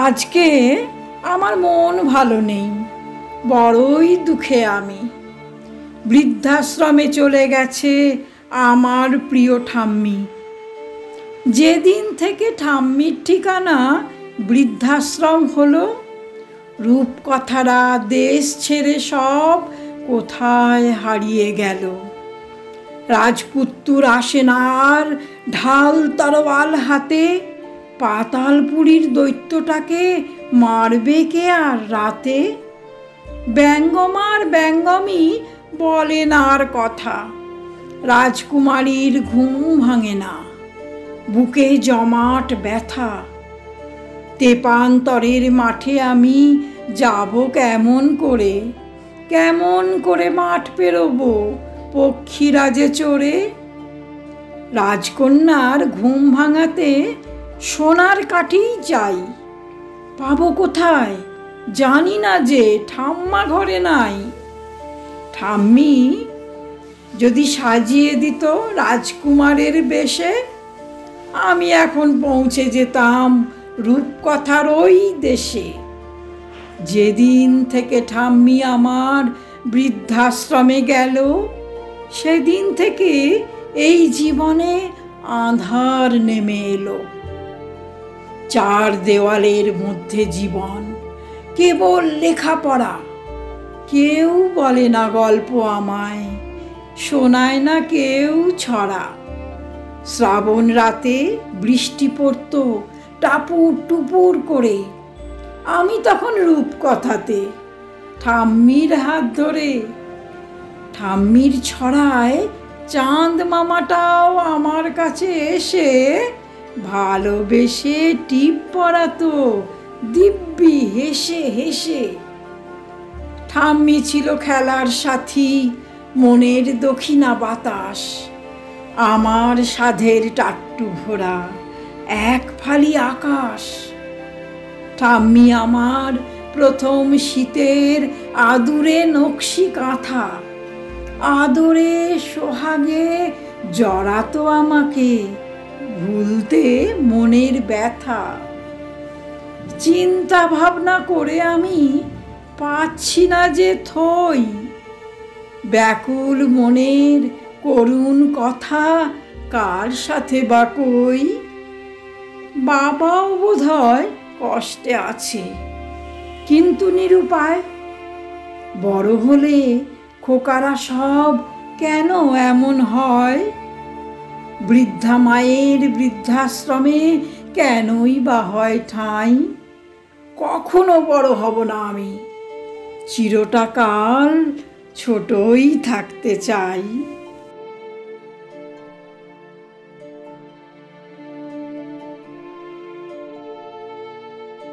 আজকে আমার মন ভালো নেই, বড়ই দুঃখে আমি। বৃদ্ধাশ্রমে চলে গেছে আমার প্রিয় ঠাম্মি। যেদিন থেকে ঠাম্মির ঠিকানা বৃদ্ধাশ্রম হলো, রূপকথারা দেশ ছেড়ে সব কোথায় হারিয়ে গেল। রাজপুত্তুর আসেন আর ঢাল তরোয়াল হাতে, পাতালপুরীর দৈত্যটাকে মারবে কে আর রাতে। ব্যঙ্গমার ব্যঙ্গমই বলেন আর কথা, রাজকুমারীর ঘুম ভাঙে না, বুকে জমাট ব্যথা। তেপান্তরের মাঠে আমি যাব কেমন করে মাঠ পেরোবো পক্ষীরাজে চড়ে। রাজকন্যার ঘুম ভাঙাতে সোনার কাঠি চাই, পাবো কোথায় জানি না যে, ঠাম্মা ঘরে নাই। ঠাম্মি যদি সাজিয়ে দিত রাজকুমারের বেশে, আমি এখন পৌঁছে যেতাম রূপকথার ওই দেশে। যেদিন থেকে ঠাম্মি আমার বৃদ্ধাশ্রমে গেল, সেদিন থেকে এই জীবনে আঁধার নেমে এলো। চার দেওয়ালের মধ্যে জীবন, কেবল লেখাপড়া। কেউ বলে না গল্প আমায়, শোনায় না কেউ ছড়া। শ্রাবণ রাতে বৃষ্টি পড়তো টাপুর টুপুর করে, আমি তখন রূপকথাতে ঠাম্মির হাত ধরে। ঠাম্মির ছড়ায় চাঁদ মামাটাও আমার কাছে এসে ভালোবেসে টিপ পরাতো দিব্যি হেসে হেসে। ঠাম্মি ছিল খেলার সাথী, মনের দক্ষিণা বাতাস, আমার সাধের টাট্টু ভরা এক ফালি আকাশ। ঠাম্মি আমার প্রথম শীতের আদুরে নকশি কাঁথা, আদরে সোহাগে জড়াতো আমাকে, ভুলতে মনের ব্যথা। চিন্তা ভাবনা করে আমি পাচ্ছি না যে থই, ব্যাকুল মনের করুণ কথা কার সাথে বা কই। বাবাও বোধহয় কষ্টে আছে, কিন্তু নিরুপায়। বড় হলে খোকারা সব কেন এমন হয়? বৃদ্ধা মায়ের বৃদ্ধাশ্রমে কেনই বা হয় ঠাঁই? কখনো বড় হব না আমি, চিরটা কাল ছোটই থাকতে চাই।